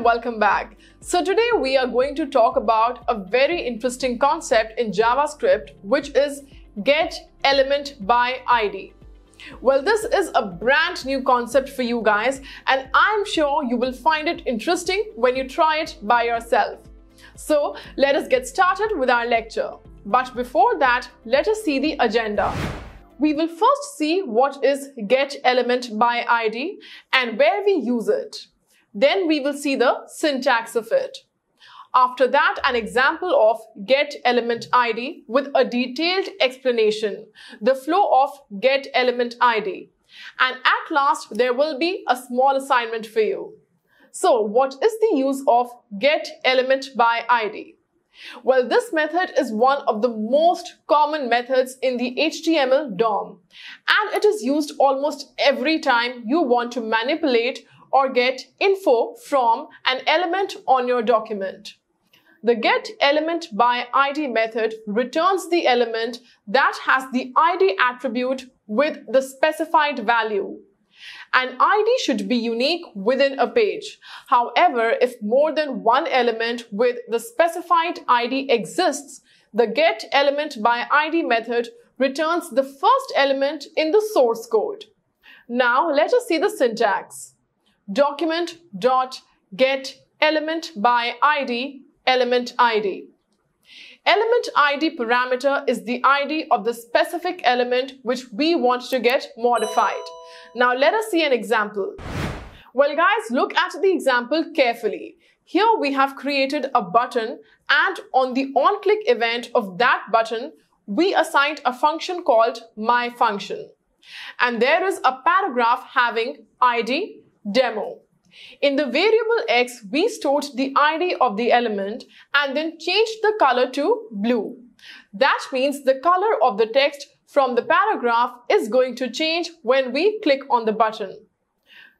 and welcome back. So today we are going to talk about a very interesting concept in JavaScript, which is getElementById. Well, this is a brand new concept for you guys, and I'm sure you will find it interesting when you try it by yourself. So let us get started with our lecture. But before that, let us see the agenda. We will first see what is getElementById and where we use it. Then we will see the syntax of it. After that, an example of getElementId with a detailed explanation, the flow of getElementId. And at last, there will be a small assignment for you. So, what is the use of getElementById? Well, this method is one of the most common methods in the HTML DOM, and it is used almost every time you want to manipulate or get info from an element on your document. The getElementById method returns the element that has the ID attribute with the specified value. An ID should be unique within a page. However, if more than one element with the specified ID exists, the getElementById method returns the first element in the source code. Now, let us see the syntax. Document.getElementById element ID. Element ID parameter is the ID of the specific element which we want to get modified. Now let us see an example. Well guys, look at the example carefully. Here we have created a button, and on the onClick event of that button, we assigned a function called myFunction. And there is a paragraph having ID demo. In the variable x, we stored the ID of the element and then changed the color to blue. That means the color of the text from the paragraph is going to change when we click on the button.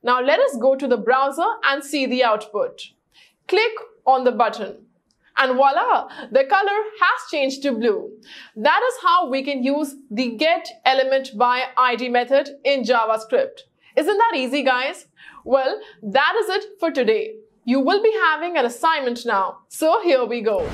Now let us go to the browser and see the output. Click on the button and voila, the color has changed to blue. That is how we can use the getElementById method in JavaScript. Isn't that easy, guys? Well, that is it for today. You will be having an assignment now. So here we go.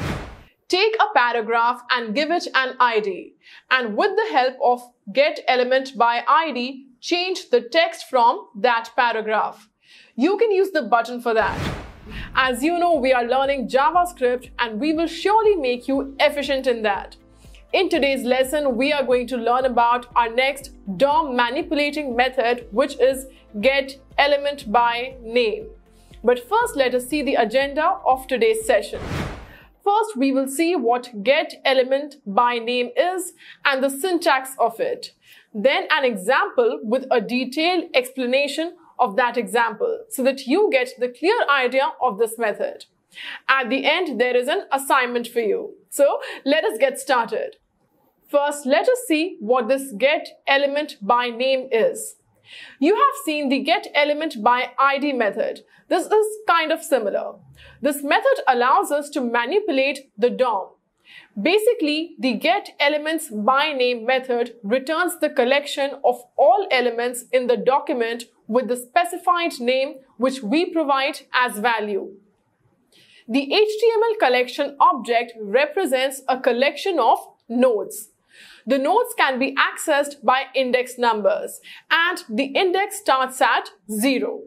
Take a paragraph and give it an ID. And with the help of getElementById, change the text from that paragraph. You can use the button for that. As you know, we are learning JavaScript and we will surely make you efficient in that. In today's lesson, we are going to learn about our next DOM manipulating method, which is getElementByName. But first, let us see the agenda of today's session. First, we will see what getElementByName is and the syntax of it. Then an example with a detailed explanation of that example so that you get the clear idea of this method. At the end, there is an assignment for you. So let us get started. First, let us see what this getElementByName is. You have seen the getElementById method. This is kind of similar. This method allows us to manipulate the DOM. Basically, the getElementsByName method returns the collection of all elements in the document with the specified name which we provide as value. The HTMLCollection object represents a collection of nodes. The nodes can be accessed by index numbers, and the index starts at 0.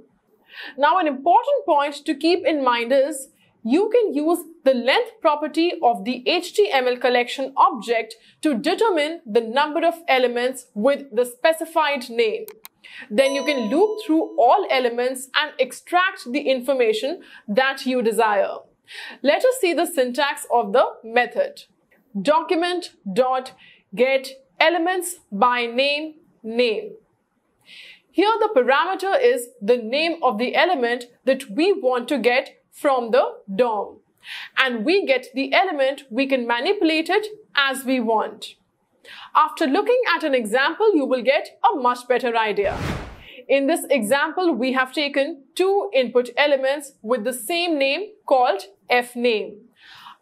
Now, an important point to keep in mind is you can use the length property of the HTMLCollection object to determine the number of elements with the specified name. Then you can loop through all elements and extract the information that you desire. Let us see the syntax of the method. Document.getElementsByName name. Here the parameter is the name of the element that we want to get from the DOM. And we get the element, we can manipulate it as we want. After looking at an example, you will get a much better idea. In this example, we have taken two input elements with the same name called fName.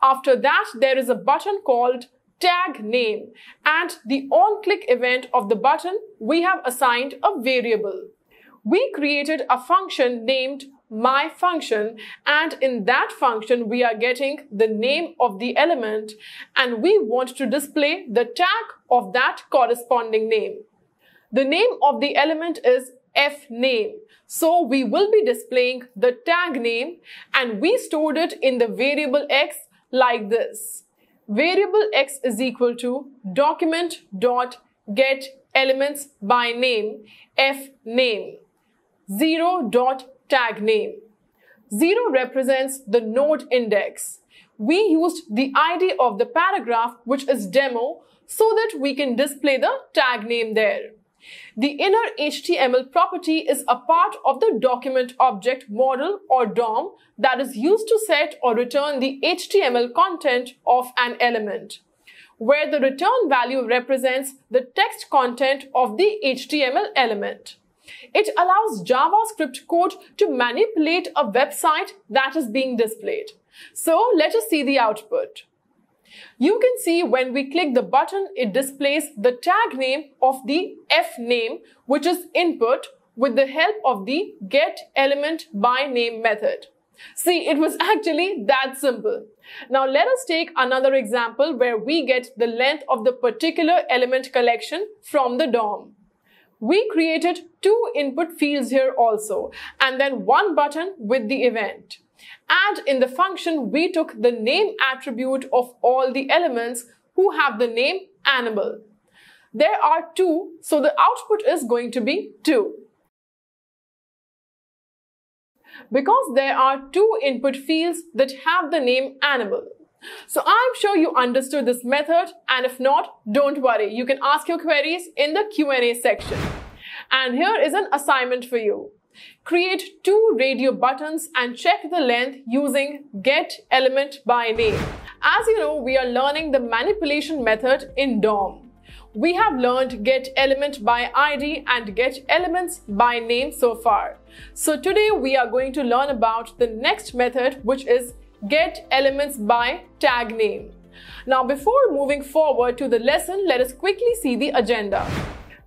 After that, there is a button called TagName, and the onClick event of the button, we have assigned a variable. We created a function named my function, and in that function we are getting the name of the element, and we want to display the tag of that corresponding name. The name of the element is fName, so we will be displaying the tag name, and we stored it in the variable x like this. Variable x is equal to document.getElementsByName fName 0.TagName. 0 represents the node index. We used the ID of the paragraph, which is demo, so that we can display the tag name there. The inner HTML property is a part of the document object model or DOM that is used to set or return the HTML content of an element, where the return value represents the text content of the HTML element. It allows JavaScript code to manipulate a website that is being displayed. So let us see the output. You can see when we click the button, it displays the tag name of the fName, which is input, with the help of the getElementByName method. See, it was actually that simple. Now let us take another example where we get the length of the particular element collection from the DOM. We created 2 input fields here also, and then 1 button with the event. And in the function, we took the name attribute of all the elements who have the name animal. There are 2, so the output is going to be 2. Because there are 2 input fields that have the name animal. So I'm sure you understood this method, and if not, don't worry. You can ask your queries in the Q&A section. And here is an assignment for you. Create 2 radio buttons and check the length using getElementByName. As you know, we are learning the manipulation method in DOM. We have learned getElementById and getElementsByName so far. So today we are going to learn about the next method, which is getElementsByTagName. Now before moving forward to the lesson, let us quickly see the agenda.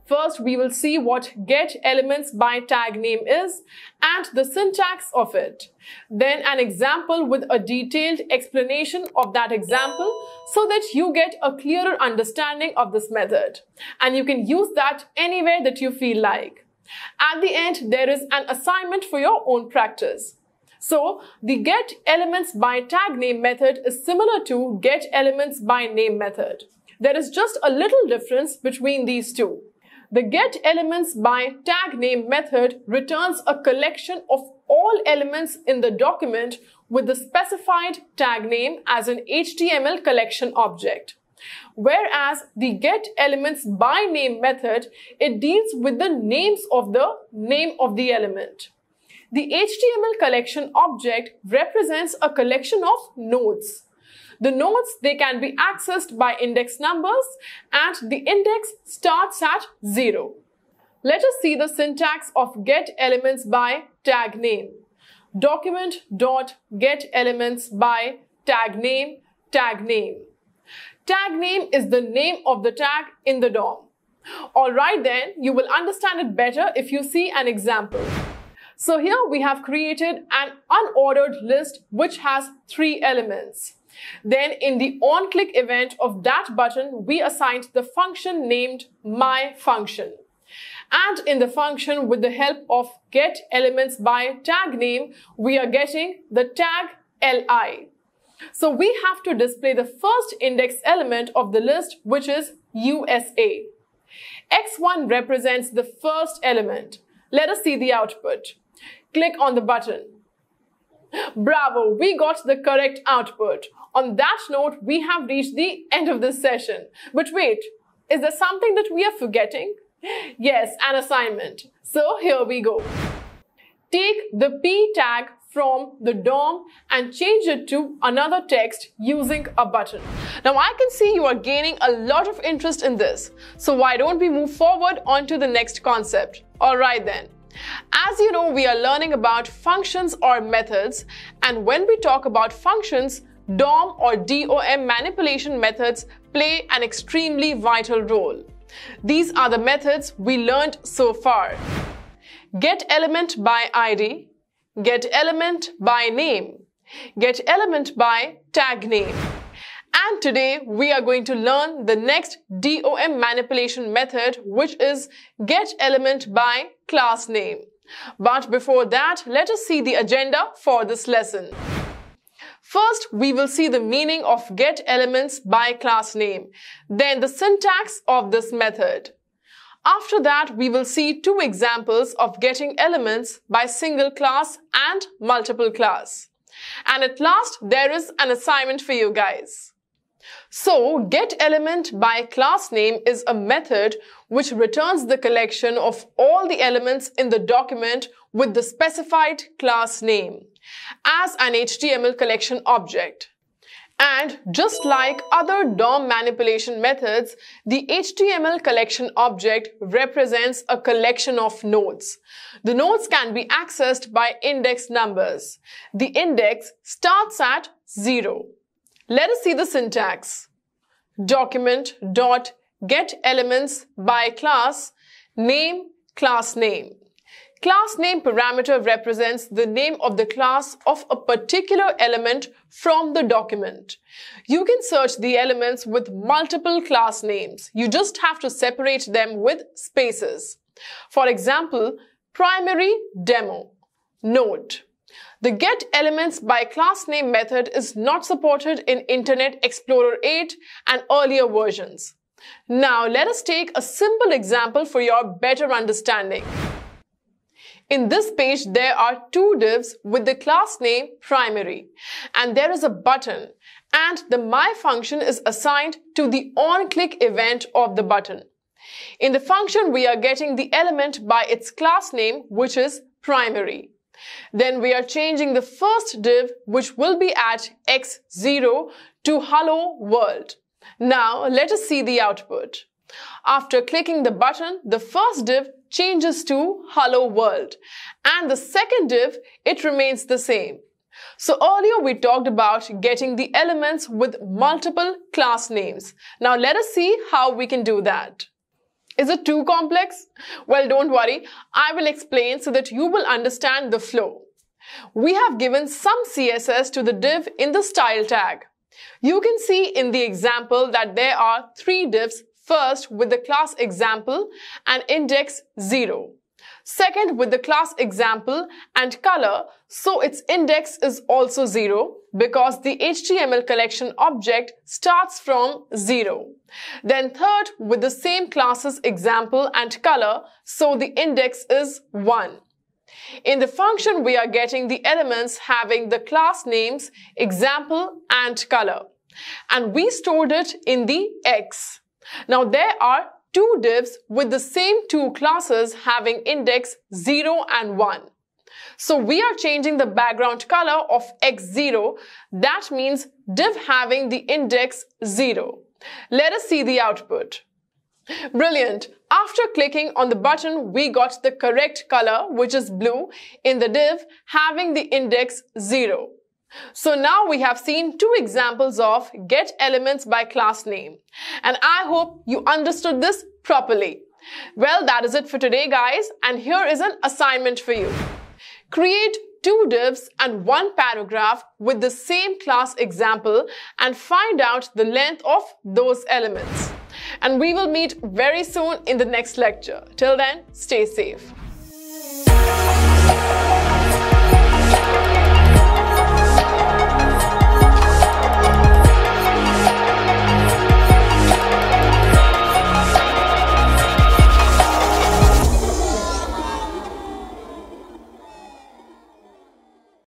First, we will see what getElementsByTagName is and the syntax of it. Then an example with a detailed explanation of that example so that you get a clearer understanding of this method. And you can use that anywhere that you feel like. At the end, there is an assignment for your own practice. So, the getElementsByTagName method is similar to getElementsByName method. There is just a little difference between these two. The getElementsByTagName method returns a collection of all elements in the document with the specified tag name as an HTML collection object. Whereas the getElementsByName method, it deals with the names of the name of the element. The HTML collection object represents a collection of nodes. The nodes, they can be accessed by index numbers, and the index starts at 0. Let us see the syntax of getElementsByTagName. Document.getElementsByTagName, tagname. Tagname is the name of the tag in the DOM. Alright then, you will understand it better if you see an example. So here we have created an unordered list which has 3 elements. Then in the onClick event of that button, we assigned the function named myFunction. And in the function, with the help of getElementsByTagName, we are getting the tag li. So we have to display the first index element of the list, which is USA. X1 represents the first element. Let us see the output. Click on the button. Bravo, we got the correct output. On that note, we have reached the end of this session. But wait, is there something that we are forgetting? Yes, an assignment. So here we go. Take the P tag from the DOM and change it to another text using a button. Now I can see you are gaining a lot of interest in this. So why don't we move forward onto the next concept? Alright then. As you know, we are learning about functions or methods, and when we talk about functions, DOM or DOM manipulation methods play an extremely vital role. These are the methods we learned so far. getElementById, getElementByName, getElementByTagName. And today we are going to learn the next DOM manipulation method, which is getElementByClassName. But before that, let us see the agenda for this lesson. First, we will see the meaning of getElementsByClassName, then the syntax of this method. After that, we will see two examples of getting elements by single class and multiple class. And at last, there is an assignment for you guys. So, getElementByClassName is a method which returns the collection of all the elements in the document with the specified class name as an HTML collection object. And just like other DOM manipulation methods, the HTML collection object represents a collection of nodes. The nodes can be accessed by index numbers. The index starts at 0. Let us see the syntax. Document.getElementsByClassName class name. Class name parameter represents the name of the class of a particular element from the document. You can search the elements with multiple class names. You just have to separate them with spaces. For example, primary demo, node. The getElementsByClassName method is not supported in Internet Explorer 8 and earlier versions. Now let us take a simple example for your better understanding. In this page, there are two divs with the class name primary, and there is a button, and the My function is assigned to the onClick event of the button. In the function, we are getting the element by its class name, which is primary. Then we are changing the first div, which will be at x0, to hello world. Now let us see the output. After clicking the button, the first div changes to hello world, and the second div, it remains the same. So earlier we talked about getting the elements with multiple class names. Now let us see how we can do that. Is it too complex? Well, don't worry. I will explain so that you will understand the flow. We have given some CSS to the div in the style tag. You can see in the example that there are three divs. First, with the class example and index 0. Second, with the class example and color, so its index is also 0 because the HTML collection object starts from 0. Then third, with the same classes example and color, so the index is 1. In the function, we are getting the elements having the class names example and color, and we stored it in the X. Now there are two divs with the same two classes having index 0 and 1. So we are changing the background color of x0. That means div having the index 0. Let us see the output. Brilliant! After clicking on the button, we got the correct color, which is blue, in the div having the index 0. So now we have seen two examples of getElementsByClassName, and I hope you understood this properly. Well, that is it for today, guys, and here is an assignment for you. Create two divs and one paragraph with the same class example and find out the length of those elements. And we will meet very soon in the next lecture. Till then, stay safe.